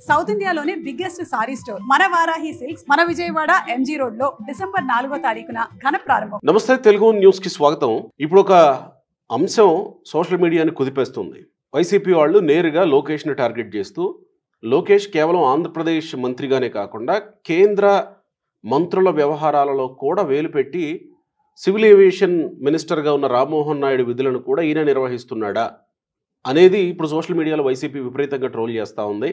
South ఇండియాలోనే biggest sorry store మన Varahi silks మన విజయవాడ ఎంజీ రోడ్ లో డిసెంబర్ 4వ తారీఖున ఘన ప్రారంభం. నమస్తే, తెలుగు న్యూస్ కి స్వాగతం. ఇప్పుడు ఒక అంశం సోషల్ మీడియాని కుదిపేస్తుంది. వైసీపీ వాళ్ళు నేరుగా లోకేష్ ని టార్గెట్ చేస్తూ, లోకేష్ కేవలం ఆంధ్రప్రదేశ్ మంత్రిగానే కాకుండా కేంద్ర మంత్రుల వ్యవహారాలలో కూడా వేలు పెట్టి సివిల్ ఏవియేషన్ మినిస్టర్గా ఉన్న రామ్మోహన్ నాయుడు విధులను కూడా ఈయన నిర్వహిస్తున్నాడా అనేది ఇప్పుడు సోషల్ మీడియాలో వైసీపీ విపరీతంగా ట్రోల్ చేస్తూ ఉంది.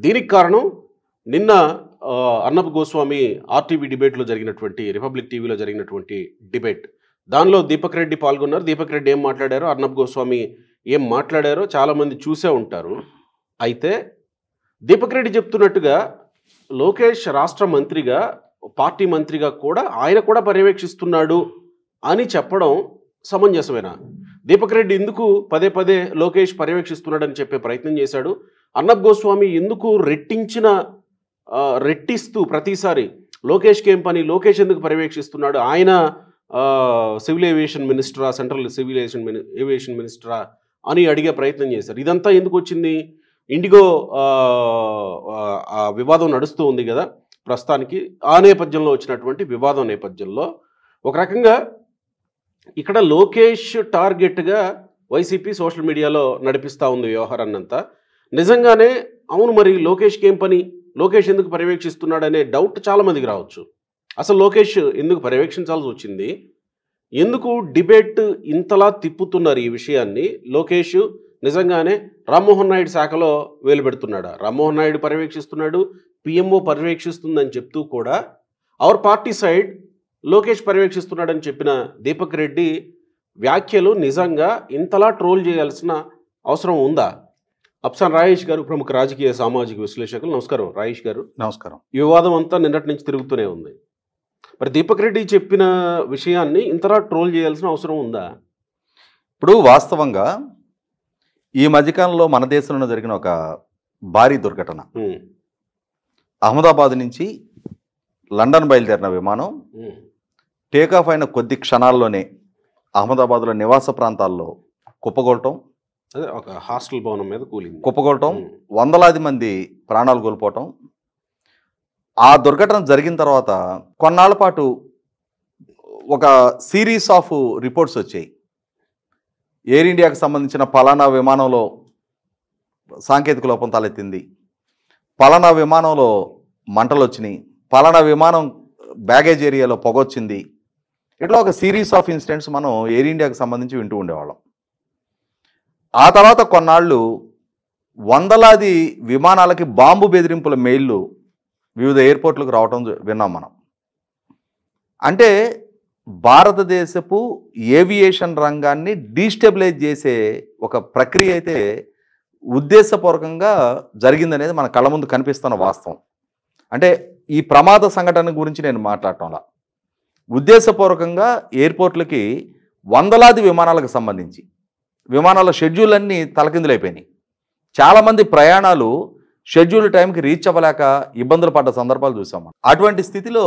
దీనికి కారణం నిన్న అర్నబ్ గోస్వామి ఆర్టీవీ డిబేట్లో జరిగినటువంటి, రిపబ్లిక్ టీవీలో జరిగినటువంటి డిబేట్. దానిలో దీపక్ రెడ్డి పాల్గొన్నారు. దీపక్ రెడ్డి ఏం మాట్లాడారో, అర్నబ్ గోస్వామి ఏం మాట్లాడారో చాలామంది చూసే ఉంటారు. అయితే దీపక్ రెడ్డి చెప్తున్నట్టుగా లోకేష్ రాష్ట్ర మంత్రిగా, పార్టీ మంత్రిగా కూడా ఆయన కూడా పర్యవేక్షిస్తున్నాడు అని చెప్పడం సమంజసమేనా? దీపక్ రెడ్డి ఎందుకు పదే పదే లోకేష్ పర్యవేక్షిస్తున్నాడని చెప్పే ప్రయత్నం చేశాడు? అర్నబ్ గోస్వామి ఎందుకు రెట్టిస్తూ ప్రతిసారి లోకేష్కి ఏం పని, లోకేష్ ఎందుకు పర్యవేక్షిస్తున్నాడు, ఆయన సివిల్ ఏవియేషన్ మినిస్టరా, సెంట్రల్ సివిల్ ఏవియేషన్ మినిస్టరా అని అడిగే ప్రయత్నం చేశారు. ఇదంతా ఎందుకు వచ్చింది? ఇండిగో వివాదం నడుస్తూ ఉంది కదా ప్రస్తుతానికి. ఆ నేపథ్యంలో వచ్చినటువంటి వివాదం నేపథ్యంలో ఒక రకంగా ఇక్కడ లోకేష్ టార్గెట్గా వైసీపీ సోషల్ మీడియాలో నడిపిస్తూ ఉంది వ్యవహారాన్నంతా. నిజంగానే అవును, మరి లోకేష్కి ఏం పని, లోకేష్ ఎందుకు పర్యవేక్షిస్తున్నాడనే డౌట్ చాలామందికి రావచ్చు. అసలు లోకేష్ ఎందుకు పర్యవేక్షించాల్సి వచ్చింది? ఎందుకు డిబేట్ ఇంతలా తిప్పుతున్నారు ఈ విషయాన్ని? లోకేష్ నిజంగానే రామ్మోహన్ నాయుడు శాఖలో వేలు పెడుతున్నాడా? రామ్మోహన్ నాయుడు పర్యవేక్షిస్తున్నాడు, పిఎంఓ పర్యవేక్షిస్తుందని చెప్తూ కూడా అవర్ పార్టీ సైడ్ లోకేష్ పర్యవేక్షిస్తున్నాడని చెప్పిన దీపక్ రెడ్డి వ్యాఖ్యలు నిజంగా ఇంతలా ట్రోల్ చేయాల్సిన అవసరం ఉందా? అప్సాన్ రాయేష్ గారు, ప్రముఖ రాజకీయ సామాజిక విశ్లేషకులు. నమస్కారం రాయేష్ గారు. నమస్కారం. ఈ వివాదం అంతా నిన్నటి నుంచి తిరుగుతూనే ఉంది. మరి దీపక్ రెడ్డి చెప్పిన విషయాన్ని ఇంతలా ట్రోల్ చేయాల్సిన అవసరం ఉందా? ఇప్పుడు వాస్తవంగా ఈ మధ్యకాలంలో మన దేశంలో జరిగిన ఒక భారీ దుర్ఘటన, అహ్మదాబాద్ నుంచి లండన్ బయలుదేరిన విమానం టేకాఫ్ అయిన కొద్ది క్షణాల్లోనే అహ్మదాబాద్లో నివాస ప్రాంతాల్లో కుప్పగొలటం, అదే ఒక హాస్టల్ భవనం మీద కుప్పగొలటం, వందలాది మంది ప్రాణాలు కోల్పోవటం. ఆ దుర్ఘటన జరిగిన తర్వాత కొన్నాళ్ల పాటు ఒక సిరీస్ ఆఫ్ రిపోర్ట్స్ వచ్చాయి. ఎయిర్ ఇండియాకి సంబంధించిన పలానా విమానంలో సాంకేతిక లోపం తలెత్తింది, పలానా విమానంలో మంటలు వచ్చినాయి, పలానా విమానం బ్యాగేజ్ ఏరియాలో పొగొచ్చింది. ఇట్లా ఒక సిరీస్ ఆఫ్ ఇన్సిడెంట్స్ మనం ఎయిర్ ఇండియాకి సంబంధించి వింటూ ఉండేవాళ్ళం. ఆ తర్వాత కొన్నాళ్ళు వందలాది విమానాలకి బాంబు బెదిరింపుల మెయిల్లు వివిధ ఎయిర్పోర్ట్లకు రావటం విన్నాం మనం. అంటే భారతదేశపు ఏవియేషన్ రంగాన్ని డీస్టెబిలైజ్ చేసే ఒక ప్రక్రియ అయితే ఉద్దేశపూర్వకంగా జరిగిందనేది మన కళ్ళ ముందు కనిపిస్తున్న వాస్తవం. అంటే ఈ ప్రమాద సంఘటన గురించి నేను మాట్లాడటంలా, ఉద్దేశపూర్వకంగా ఎయిర్పోర్ట్లకి వందలాది విమానాలకు సంబంధించి విమానాల షెడ్యూల్ అన్నీ తలకిందులైపోయినాయి. చాలామంది ప్రయాణాలు షెడ్యూల్ టైంకి రీచ్ అవ్వలేక ఇబ్బందులు పడ్డ సందర్భాలు చూసాం. అటువంటి స్థితిలో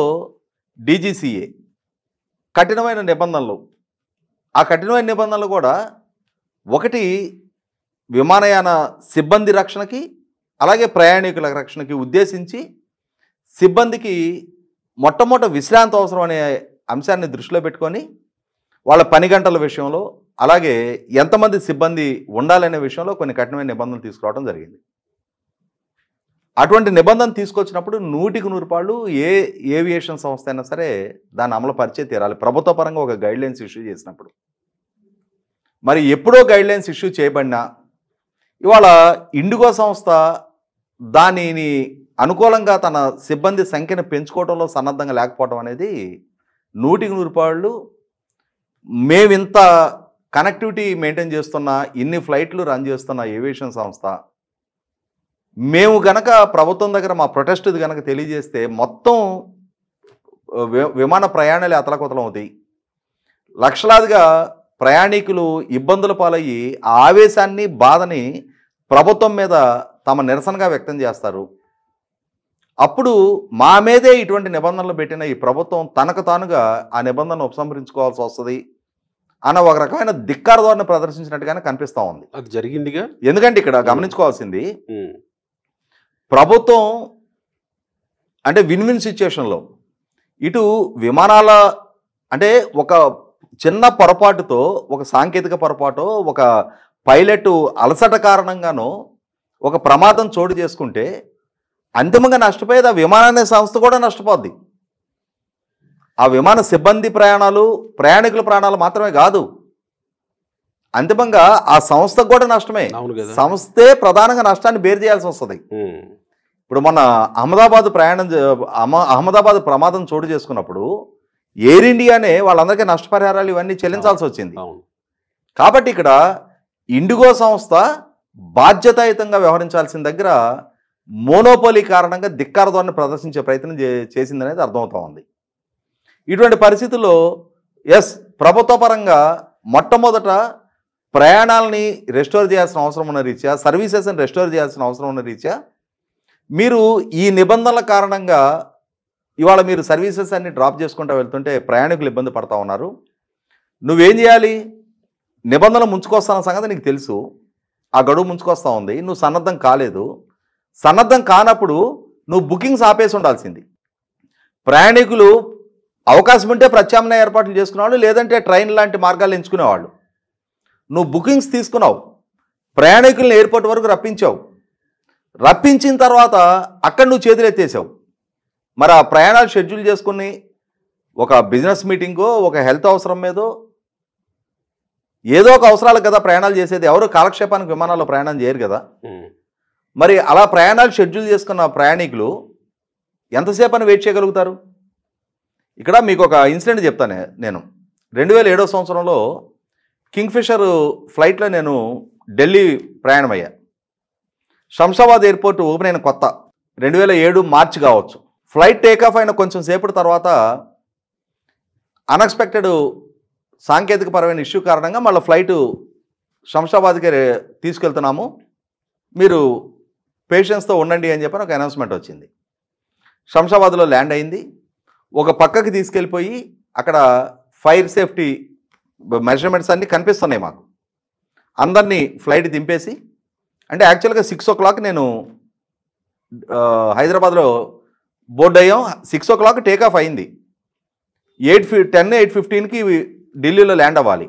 డీజీసీఏ కఠినమైన నిబంధనలు, ఆ కఠినమైన నిబంధనలు కూడా ఒకటి విమానయాన సిబ్బంది రక్షణకి, అలాగే ప్రయాణికుల రక్షణకి ఉద్దేశించి సిబ్బందికి మొట్టమొదట విశ్రాంతి అవసరం అనే అంశాన్ని దృష్టిలో పెట్టుకొని వాళ్ళ పని గంటల విషయంలో, అలాగే ఎంతమంది సిబ్బంది ఉండాలనే విషయంలో కొన్ని కఠినమైన నిబంధనలు తీసుకురావడం జరిగింది. అటువంటి నిబంధన తీసుకొచ్చినప్పుడు 100% ఏ ఏవియేషన్ సంస్థ అయినా సరే దాన్ని అమలు పరిచే తీరాలి, ప్రభుత్వ పరంగా ఒక గైడ్లైన్స్ ఇష్యూ చేసినప్పుడు. మరి ఎప్పుడో గైడ్లైన్స్ ఇష్యూ చేయబడినా ఇవాళ ఇండిగో సంస్థ దానిని అనుకూలంగా తన సిబ్బంది సంఖ్యను పెంచుకోవడంలో సన్నద్ధంగా లేకపోవడం అనేది 100% మేమింత కనెక్టివిటీ మెయింటైన్ చేస్తున్న, ఇన్ని ఫ్లైట్లు రన్ చేస్తున్న ఏవియేషన్ సంస్థ మేము గనక ప్రభుత్వం దగ్గర మా ప్రొటెస్ట్ కనుక తెలియజేస్తే మొత్తం విమాన ప్రయాణాలు అతలకుతలం అవుతాయి. లక్షలాదిగా ప్రయాణికులు ఇబ్బందుల పాలయ్యి ఆ ఆవేశాన్ని, బాధని ప్రభుత్వం మీద తమ నిరసనగా వ్యక్తం చేస్తారు. అప్పుడు మా మీదే ఇటువంటి నిబంధనలు పెట్టిన ఈ ప్రభుత్వం తనకు తానుగా ఆ నిబంధనను ఉపసంహరించుకోవాల్సి వస్తుంది అన్న ఒక రకమైన ధిక్కార ధోరణి ప్రదర్శించినట్టుగానే కనిపిస్తూ ఉంది. అది జరిగిందిగా. ఎందుకంటే ఇక్కడ గమనించుకోవాల్సింది, ప్రభుత్వం అంటే విన్ విన్ సిచ్యుయేషన్లో ఇటు విమానాల అంటే ఒక చిన్న పొరపాటుతో, ఒక సాంకేతిక పొరపాటు, ఒక పైలట్ అలసట కారణంగానో ఒక ప్రమాదం చోటు చేసుకుంటే అంతిమంగా నష్టపోయేది ఆ విమానాన్ని సంస్థ కూడా నష్టపోద్ది. ఆ విమాన సిబ్బంది ప్రాణాలు, ప్రయాణికుల ప్రాణాలు మాత్రమే కాదు, అంతిమంగా ఆ సంస్థకు కూడా నష్టమే. సంస్థే ప్రధానంగా నష్టాన్ని బేర్ చేయాల్సి వస్తుంది. ఇప్పుడు మన అహ్మదాబాద్ ప్రమాదం చోటు చేసుకున్నప్పుడు ఎయిర్ ఇండియానే వాళ్ళందరికీ నష్టపరిహారాలు ఇవన్నీ చెల్లించాల్సి వచ్చింది. కాబట్టి ఇక్కడ ఇండిగో సంస్థ బాధ్యతాయుతంగా వ్యవహరించాల్సిన దగ్గర మోనోపోలీ కారణంగా ధిక్కార ధోరణి ప్రదర్శించే ప్రయత్నం చేసిందనేది అర్థమవుతా ఉంది. ఇటువంటి పరిస్థితుల్లో ప్రభుత్వ పరంగా మొట్టమొదట ప్రయాణాలని రెస్టోర్ చేయాల్సిన అవసరం ఉన్న రీత్యా, సర్వీసెస్ని రెస్టోర్ చేయాల్సిన అవసరం ఉన్న రీత్యా మీరు ఈ నిబంధనల కారణంగా ఇవాళ మీరు సర్వీసెస్ అన్ని డ్రాప్ చేసుకుంటూ వెళ్తుంటే ప్రయాణికులు ఇబ్బంది పడతా ఉన్నారు. నువ్వేం చేయాలి? నిబంధనలు ముంచుకొస్తున్న సంగతి నీకు తెలుసు, ఆ గడువు ముంచుకొస్తూ ఉంది, నువ్వు సన్నద్ధం కాలేదు. సన్నద్ధం కానప్పుడు నువ్వు బుకింగ్స్ ఆపేసి ఉండాల్సింది. ప్రయాణికులు అవకాశం ఉంటే ప్రత్యామ్నాయ ఏర్పాట్లు చేసుకునేవాళ్ళు, లేదంటే ట్రైన్ లాంటి మార్గాలు ఎంచుకునేవాళ్ళు. నువ్వు బుకింగ్స్ తీసుకున్నావు, ప్రయాణికులను ఎయిర్పోర్ట్ వరకు రప్పించావు, రప్పించిన తర్వాత అక్కడ నువ్వు చేతులు ఎత్తేసావు. మరి ఆ ప్రయాణాలు షెడ్యూల్ చేసుకుని ఒక బిజినెస్ మీటింగో, ఒక హెల్త్ అవసరం మీదో, ఏదో ఒక అవసరాలకు కదా ప్రయాణాలు చేసేది. ఎవరు కాలక్షేపానికి విమానాల్లో ప్రయాణం చేయరు కదా. మరి అలా ప్రయాణాలు షెడ్యూల్ చేసుకున్న ప్రయాణికులు ఎంతసేపు అని వెయిట్ చేయగలుగుతారు? ఇక్కడ మీకు ఒక ఇన్సిడెంట్ చెప్తాను. నేను 2007 సంవత్సరంలో కింగ్ఫిషర్ ఫ్లైట్లో నేను ఢిల్లీ ప్రయాణమయ్యా. శంషాబాద్ ఎయిర్పోర్ట్ ఓపెన్ అయిన కొత్త 2007 మార్చి కావచ్చు. ఫ్లైట్ టేకాఫ్ అయిన కొంచెం సేపటి తర్వాత అన్ఎక్స్పెక్టెడ్ సాంకేతికపరమైన ఇష్యూ కారణంగా మళ్ళీ ఫ్లైటు శంషాబాద్కి తీసుకెళ్తున్నాము, మీరు పేషెన్స్తో ఉండండి అని చెప్పని ఒక అనౌన్స్మెంట్ వచ్చింది. శంషాబాద్లో ల్యాండ్ అయింది. ఒక పక్కకి తీసుకెళ్ళిపోయి అక్కడ ఫైర్ సేఫ్టీ మెజర్మెంట్స్ అన్నీ కనిపిస్తున్నాయి మాకు. అందరినీ ఫ్లైట్ దింపేసి, అంటే యాక్చువల్గా 6 o'clock నేను హైదరాబాద్లో బోర్డ్ అయ్యాం. 6 o'clock టేకాఫ్ అయింది. 8:15కి ఢిల్లీలో ల్యాండ్ అవ్వాలి.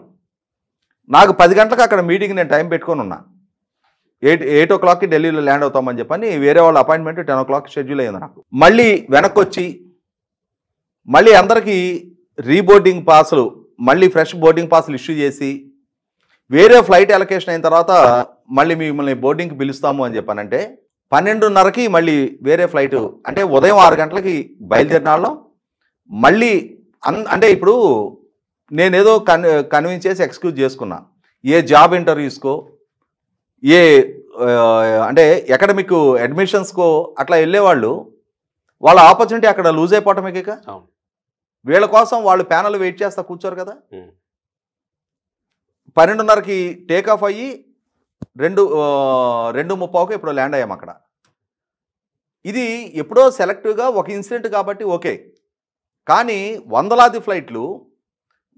నాకు 10 గంటలకు అక్కడ మీటింగ్ నేను టైం పెట్టుకొని ఉన్నా. 8 o'clockకి ఢిల్లీలో ల్యాండ్ అవుతామని చెప్పని వేరే వాళ్ళ అపాయింట్మెంట్ 10 o'clock షెడ్యూల్ అయ్యింది నాకు. మళ్ళీ వెనక్కి వచ్చి మళ్ళీ అందరికీ రీబోర్డింగ్ పాసులు, మళ్ళీ ఫ్రెష్ బోర్డింగ్ పాసులు ఇష్యూ చేసి వేరే ఫ్లైట్ అలొకేషన్ అయిన తర్వాత మళ్ళీ మిమ్మల్ని బోర్డింగ్కి పిలుస్తాము అని చెప్పానంటే 12:30కి మళ్ళీ వేరే ఫ్లైటు, అంటే ఉదయం 6 గంటలకి బయలుదేరిన వాళ్ళం. మళ్ళీ అంటే ఇప్పుడు నేనేదో కన్విన్స్ చేసి ఎక్స్క్యూజ్ చేసుకున్నా. ఏ జాబ్ ఇంటర్వ్యూస్కో, ఏ అంటే అకాడమిక్ అడ్మిషన్స్కో అట్లా వెళ్ళేవాళ్ళు వాళ్ళ ఆపర్చునిటీ అక్కడ లూజ్ అయిపోవటమే. వీళ్ళ కోసం వాళ్ళు ప్యానల్ వెయిట్ చేస్తా కూర్చోరు కదా. 12:30కి టేకాఫ్ అయ్యి 2:30కి ఇప్పుడు ల్యాండ్ అయ్యాం అక్కడ. ఇది ఎప్పుడో సెలెక్టివ్గా ఒక ఇన్సిడెంట్ కాబట్టి ఓకే, కానీ వందలాది ఫ్లైట్లు,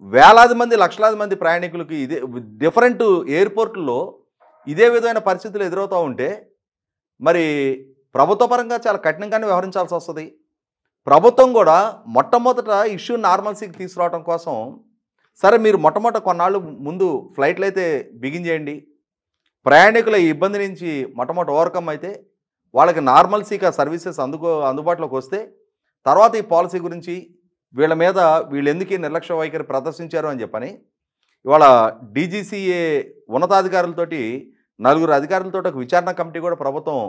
వేలాది మంది, లక్షలాది మంది ప్రయాణికులకి ఇదే డిఫరెంట్ ఎయిర్పోర్ట్లో ఇదే విధమైన పరిస్థితులు ఎదురవుతూ ఉంటే మరి ప్రభుత్వ పరంగా చాలా కఠినంగానే వ్యవహరించాల్సి వస్తుంది. ప్రభుత్వం కూడా మొట్టమొదట ఇష్యూ నార్మల్సీకి తీసుకురావడం కోసం సరే మీరు మొట్టమొదట కొన్నాళ్ళు ముందు ఫ్లైట్లు అయితే బిగిన్ చేయండి, ప్రయాణికుల ఈ ఇబ్బంది నుంచి మొట్టమొదటి ఓవర్కమ్ అయితే వాళ్ళకి నార్మల్సీగా సర్వీసెస్ అందుబాటులోకి వస్తే తర్వాత ఈ పాలసీ గురించి వీళ్ళ మీద వీళ్ళు ఎందుకు నిర్లక్ష్య వైఖరి ప్రదర్శించారు అని చెప్పని ఇవాళ డీజీసీఏ ఉన్నతాధికారులతోటి 4 అధికారులతో ఒక విచారణ కమిటీ కూడా ప్రభుత్వం,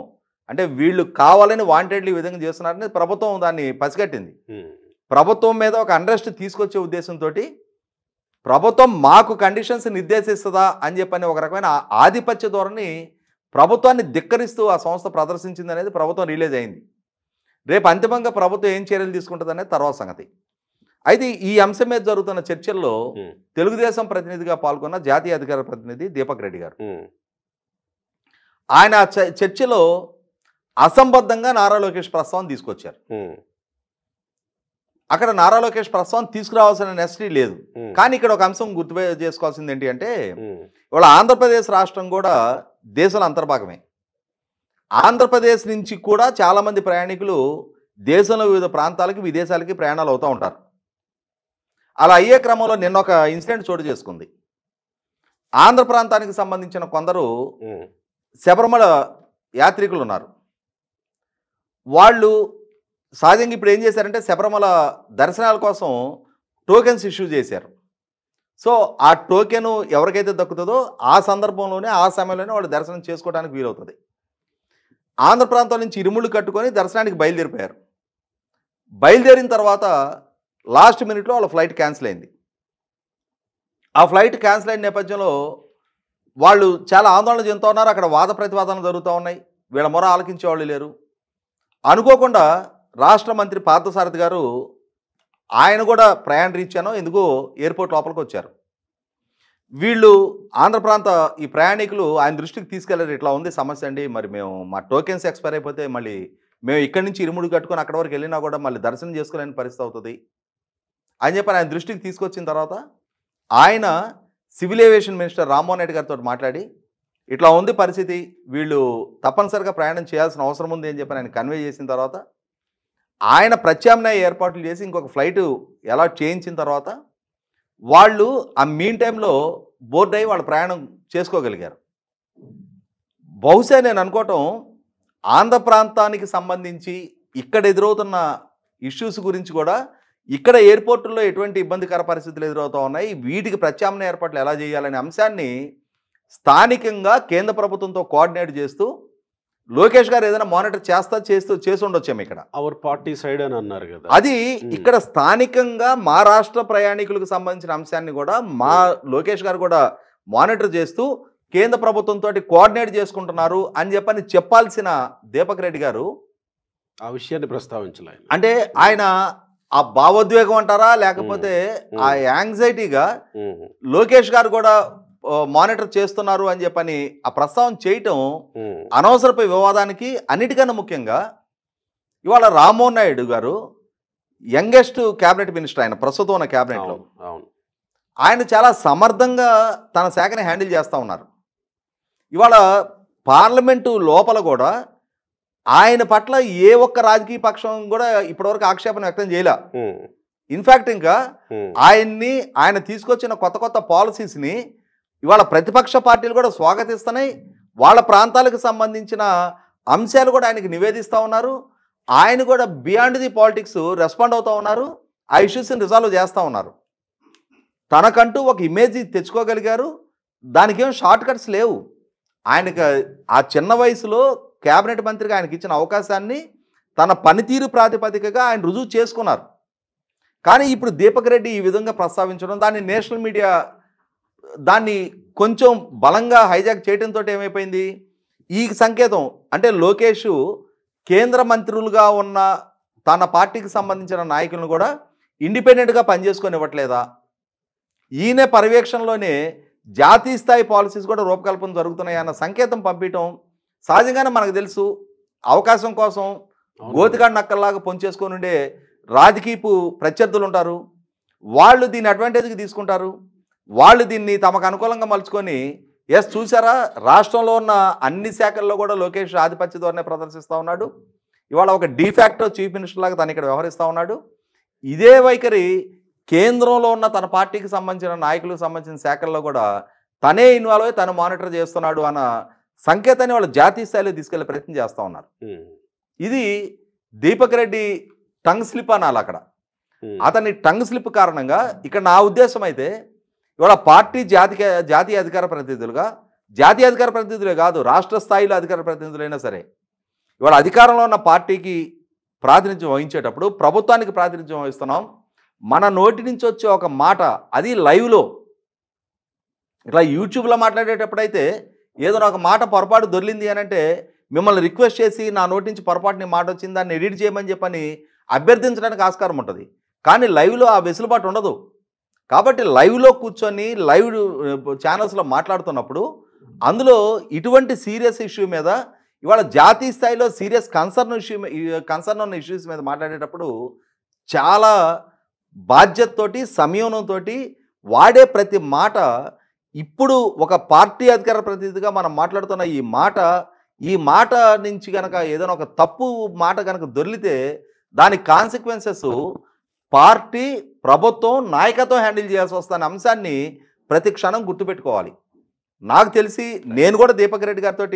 అంటే వీళ్ళు కావాలని వాంటెడ్లీ ఈ విధంగా చేస్తున్నారని ప్రభుత్వం దాన్ని పసిగట్టింది. ప్రభుత్వం మీద ఒక అన్రెస్ట్ తీసుకొచ్చే ఉద్దేశంతో ప్రభుత్వం మాకు కండిషన్స్ నిర్దేశిస్తుందా అని చెప్పని ఒక రకమైన ఆధిపత్య ధోరణి ప్రభుత్వాన్ని ధిక్కరిస్తూ ఆ సంస్థ ప్రదర్శించింది అనేది ప్రభుత్వం రిలీజ్ అయింది. రేపు అంతిమంగా ప్రభుత్వం ఏం చర్యలు తీసుకుంటుంది అనేది తర్వాత సంగతి. అయితే ఈ అంశం మీద జరుగుతున్న చర్చల్లో తెలుగుదేశం ప్రతినిధిగా పాల్గొన్న జాతీయ అధికార ప్రతినిధి దీపక్ రెడ్డి గారు, ఆయన చర్చలో అసంబద్ధంగా నారా లోకేష్ ప్రస్తావన తీసుకొచ్చారు. అక్కడ నారా లోకేష్ ప్రస్తావన తీసుకురావాల్సిన నెసెసిటీ లేదు. కానీ ఇక్కడ ఒక అంశం గుర్తు చేసుకోవాల్సింది ఏంటి అంటే ఇవాళ ఆంధ్రప్రదేశ్ రాష్ట్రం కూడా దేశంలో అంతర్భాగమే. ఆంధ్రప్రదేశ్ నుంచి కూడా చాలామంది ప్రయాణికులు దేశంలో వివిధ ప్రాంతాలకి విదేశాలకి ప్రయాణాలు అవుతూ ఉంటారు. అలా అయ్యే క్రమంలో నిన్న ఒక ఇన్సిడెంట్ చోటు చేసుకుంది. ఆంధ్ర ప్రాంతానికి సంబంధించిన కొందరు శబరిమల యాత్రికులు ఉన్నారు. వాళ్ళు సహజంగా ఇప్పుడు ఏం చేశారంటే శబరిమల దర్శనాల కోసం టోకెన్స్ ఇష్యూ చేశారు. సో ఆ టోకెను ఎవరికైతే దక్కుతుందో ఆ సందర్భంలోనే ఆ సమయంలోనే వాళ్ళు దర్శనం చేసుకోవడానికి వీలవుతుంది. ఆంధ్ర ప్రాంతం నుంచి ఇరుముళ్ళు కట్టుకొని దర్శనానికి బయలుదేరిపోయారు. బయలుదేరిన తర్వాత లాస్ట్ మినిట్లో వాళ్ళ ఫ్లైట్ క్యాన్సిల్ అయింది. ఆ ఫ్లైట్ క్యాన్సిల్ అయిన నేపథ్యంలో వాళ్ళు చాలా ఆందోళన చెందుతూ ఉన్నారు. అక్కడ వాద ప్రతివాదనలు జరుగుతూ ఉన్నాయి. వీళ్ళ మొర ఆలకించే వాళ్ళు లేరు. అనుకోకుండా రాష్ట్ర మంత్రి పార్థసారథి గారు ఆయన కూడా ప్రయాణ రీత్యానో ఎందుకో ఎయిర్పోర్ట్ లోపలికి వచ్చారు. వీళ్ళు ఆంధ్ర ప్రాంత ఈ ప్రయాణికులు ఆయన దృష్టికి తీసుకెళ్లారు. ఇట్లా ఉంది సమస్య అండి, మరి మేము మా టోకెన్స్ ఎక్స్పైర్ అయిపోతే మళ్ళీ మేము ఇక్కడి నుంచి ఇరుముడు కట్టుకొని అక్కడ వరకు వెళ్ళినా కూడా మళ్ళీ దర్శనం చేసుకోలేని పరిస్థితి అవుతుంది అని చెప్పి ఆయన దృష్టికి తీసుకొచ్చిన తర్వాత ఆయన civil aviation minister Rammohan Reddy గారితో మాట్లాడి ఇట్లా ఉంది పరిస్థితి, వీళ్ళు తప్పనిసరిగా ప్రయాణం చేయాల్సిన అవసరం ఉంది అని చెప్పి ఆయన కన్వే చేసిన తర్వాత ఆయన ప్రత్యామ్నాయ ఏర్పాట్లు చేసి ఇంకొక ఫ్లైట్ అలాట్ చేయించిన తర్వాత వాళ్ళు ఆ మీన్ టైంలో బోర్డ్ అయ్యి వాళ్ళు ప్రయాణం చేసుకోగలిగారు. బహుశా నేను అనుకోవటం ఆంధ్ర ప్రాంతానికి సంబంధించి ఇక్కడ ఎదురవుతున్న ఇష్యూస్ గురించి కూడా ఇక్కడ ఎయిర్పోర్టుల్లో ఎటువంటి ఇబ్బందికర పరిస్థితులు ఎదురవుతూ ఉన్నాయి, వీటికి ప్రత్యామ్నాయ ఏర్పాట్లు ఎలా చేయాలనే అంశాన్ని స్థానికంగా కేంద్ర ప్రభుత్వంతో కోఆర్డినేట్ చేస్తూ లోకేష్ గారు ఏదైనా మానిటర్ చేసి ఉండొచ్చాము. ఇక్కడ అవర్ పార్టీ సైడ్ అని అన్నారు కదా, అది ఇక్కడ స్థానికంగా మా రాష్ట్ర ప్రయాణికులకు సంబంధించిన అంశాన్ని కూడా మా లోకేష్ గారు కూడా మానిటర్ చేస్తూ కేంద్ర ప్రభుత్వంతో కోఆర్డినేట్ చేసుకుంటున్నారు అని చెప్పాల్సిన దీపక్ రెడ్డి గారు ఆ విషయాన్ని ప్రస్తావించాలి. అంటే ఆయన ఆ భావోద్వేగం అంటారా లేకపోతే ఆ యాంగ్జైటీగా లోకేష్ గారు కూడా మానిటర్ చేస్తున్నారు అని చెప్పని ఆ ప్రస్తావన చేయటం అనవసరపు వివాదానికి, అన్నిటికన్నా ముఖ్యంగా ఇవాళ రామ్మోహన్ నాయుడు గారు యంగెస్ట్ క్యాబినెట్ మినిస్టర్, ఆయన ప్రస్తుతం ఉన్న క్యాబినెట్లో ఆయన చాలా సమర్థంగా తన శాఖని హ్యాండిల్ చేస్తూ ఉన్నారు. ఇవాళ పార్లమెంటు లోపల కూడా ఆయన పట్ల ఏ ఒక్క రాజకీయ పక్షం కూడా ఇప్పటివరకు ఆక్షేపణ వ్యక్తం చేయలే. ఇన్ఫ్యాక్ట్ ఇంకా ఆయన తీసుకొచ్చిన కొత్త పాలసీస్ని ఇవాళ ప్రతిపక్ష పార్టీలు కూడా స్వాగతిస్తున్నాయి. వాళ్ళ ప్రాంతాలకు సంబంధించిన అంశాలు కూడా ఆయనకి నివేదిస్తూ ఉన్నారు. ఆయన కూడా బియాండ్ ది పాలిటిక్స్ రెస్పాండ్ అవుతూ ఉన్నారు. ఆ ఇష్యూస్ని రిజాల్వ్ చేస్తూ ఉన్నారు. తనకంటూ ఒక ఇమేజ్ తెచ్చుకోగలిగారు. దానికి ఏం షార్ట్ కట్స్ లేవు. ఆయనకు ఆ చిన్న వయసులో క్యాబినెట్ మంత్రిగా ఆయనకి ఇచ్చిన అవకాశాన్ని తన పనితీరు ప్రాతిపదికగా ఆయన రుజువు చేసుకున్నారు. కానీ ఇప్పుడు దీపక్ రెడ్డి ఈ విధంగా ప్రస్తావించడం, దాన్ని నేషనల్ మీడియా దాన్ని కొంచెం బలంగా హైజాక్ చేయడంతో ఏమైపోయింది, ఈ సంకేతం అంటే లోకేష్ కేంద్ర మంత్రులుగా ఉన్న తన పార్టీకి సంబంధించిన నాయకులను కూడా ఇండిపెండెంట్గా పనిచేసుకొని ఇవ్వట్లేదా, ఈయన పర్యవేక్షణలోనే జాతీయ స్థాయి పాలసీస్ కూడా రూపకల్పన జరుగుతున్నాయి అన్న సంకేతం పంపించడం సహజంగానే మనకు తెలుసు. అవకాశం కోసం గోతికాడు నక్కల్లాగా పొంచేసుకొని ఉండే రాజకీయపు ప్రత్యర్థులు ఉంటారు. వాళ్ళు దీన్ని అడ్వాంటేజ్కి తీసుకుంటారు. వాళ్ళు దీన్ని తమకు అనుకూలంగా మలుచుకొని చూసారా రాష్ట్రంలో ఉన్న అన్ని శాఖల్లో కూడా లోకేష్ ఆధిపత్య ధోరణి ప్రదర్శిస్తూ ఉన్నాడు. ఇవాళ ఒక డిఫాక్టో చీఫ్ మినిస్టర్ లాగా తను ఇక్కడ వ్యవహరిస్తూ ఉన్నాడు. ఇదే వైఖరి కేంద్రంలో ఉన్న తన పార్టీకి సంబంధించిన నాయకులకు సంబంధించిన శాఖల్లో కూడా తనే ఇన్వాల్వ్ అయ్యి తను మానిటర్ చేస్తున్నాడు అన్న సంకేతాన్ని వాళ్ళు జాతీయ స్థాయిలో తీసుకెళ్లే ప్రయత్నం చేస్తూ ఉన్నారు. ఇది దీపక్ రెడ్డి టంగ్ స్లిప్ అనాలి. అక్కడ అతని టంగ్ స్లిప్ కారణంగా ఇక్కడ నా ఉద్దేశం అయితే ఇవాళ పార్టీ జాతీయ అధికార ప్రతినిధులే కాదు, రాష్ట్ర స్థాయిలో అధికార ప్రతినిధులైనా సరే ఇవాళ అధికారంలో ఉన్న పార్టీకి ప్రాతినిధ్యం వహించేటప్పుడు, ప్రభుత్వానికి ప్రాతినిధ్యం వహిస్తున్నాం, మన నోటి నుంచి వచ్చే ఒక మాట అది లైవ్లో ఇట్లా యూట్యూబ్లో మాట్లాడేటప్పుడైతే ఏదో ఒక మాట పొరపాటు దొరికింది అని అంటే మిమ్మల్ని రిక్వెస్ట్ చేసి నా నోటి నుంచి పొరపాటుని మాట వచ్చింది దాన్ని ఎడిట్ చేయమని చెప్పని అభ్యర్థించడానికి ఆస్కారం ఉంటుంది. కానీ లైవ్లో ఆ వెసులుబాటు ఉండదు. కాబట్టి లైవ్లో కూర్చొని లైవ్ ఛానల్స్లో మాట్లాడుతున్నప్పుడు అందులో ఇటువంటి సీరియస్ ఇష్యూ మీద ఇవాళ జాతీయ స్థాయిలో సీరియస్ కన్సర్న్ ఉన్న ఇష్యూస్ మీద మాట్లాడేటప్పుడు చాలా బాధ్యతతోటి సంయమనంతో వాడే ప్రతి మాట ఇప్పుడు ఒక పార్టీ అధికార ప్రతినిధిగా మనం మాట్లాడుతున్న ఈ మాట ఈ మాట నుంచి కనుక ఏదైనా ఒక తప్పు మాట కనుక దొర్లితే దాని కాన్సిక్వెన్సెస్ పార్టీ ప్రభుత్వం నాయకత్వం హ్యాండిల్ చేయాల్సి వస్తున్న అంశాన్ని ప్రతి క్షణం గుర్తుపెట్టుకోవాలి. నాకు తెలిసి నేను కూడా దీపక్ రెడ్డి గారితో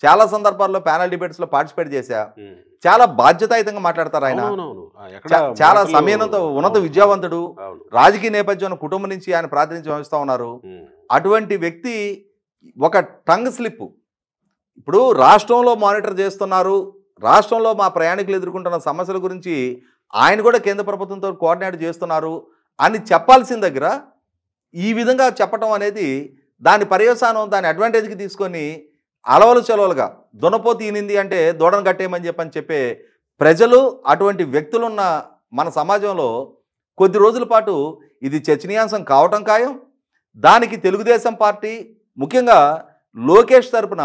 చాలా సందర్భాల్లో ప్యానల్ డిబేట్స్లో పార్టిసిపేట్ చేశా. చాలా బాధ్యతాయుతంగా మాట్లాడతారు ఆయన. చాలా సమయంతో ఉన్నత విద్యావంతుడు, రాజకీయ నేపథ్యం కుటుంబం నుంచి ఆయన ప్రాతినిధ్యం వహిస్తూ ఉన్నారు. అటువంటి వ్యక్తి ఒక టంగ్ స్లిప్ ఇప్పుడు రాష్ట్రంలో మానిటర్ చేస్తున్నారు, రాష్ట్రంలో మా ప్రయాణికులు ఎదుర్కొంటున్న సమస్యల గురించి ఆయన కూడా కేంద్ర ప్రభుత్వంతో కోఆర్డినేట్ చేస్తున్నారు అని చెప్పాల్సిన దగ్గర ఈ విధంగా చెప్పటం అనేది దాని పర్యవసానం దాని అడ్వాంటేజ్కి తీసుకొని అలవలు చెలవలుగా దునపోతు ఈనింది అంటే దూడను కట్టేయమని చెప్పే ప్రజలు అటువంటి వ్యక్తులున్న మన సమాజంలో కొద్ది రోజుల పాటు ఇది చర్చనీయాంశం కావటం ఖాయం. దానికి తెలుగుదేశం పార్టీ ముఖ్యంగా లోకేష్ తరపున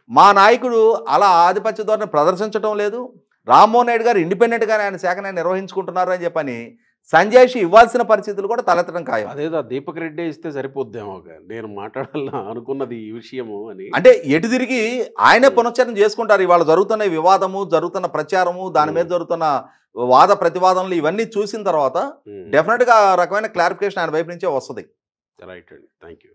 మా నాయకుడు అలా ఆధిపత్య ధోరణి ప్రదర్శించడం లేదు, రామ్మోహన్ నాయుడు గారు ఇండిపెండెంట్గానే ఆయన శాఖను నిర్వహించుకుంటున్నారు అని చెప్పని సంజయ్ ఇవ్వాల్సిన పరిస్థితులు కూడా తలెత్తడం ఖాయం. అదేదో దీపక్ రెడ్డి ఇస్తే సరిపోద్దేమో, నేను మాట్లాడాలని అనుకున్నది ఈ విషయము అని. అంటే ఎటు తిరిగి ఆయనే పునశ్చరణ చేసుకుంటారు. ఇవాళ జరుగుతున్న వివాదము, జరుగుతున్న ప్రచారము, దాని మీద జరుగుతున్న వాద ప్రతివాదనలు ఇవన్నీ చూసిన తర్వాత డెఫినెట్గా ఆ రకమైన క్లారిఫికేషన్ ఆయన వైపు నుంచే వస్తుంది. రైట్ అండి, థ్యాంక్ యూ.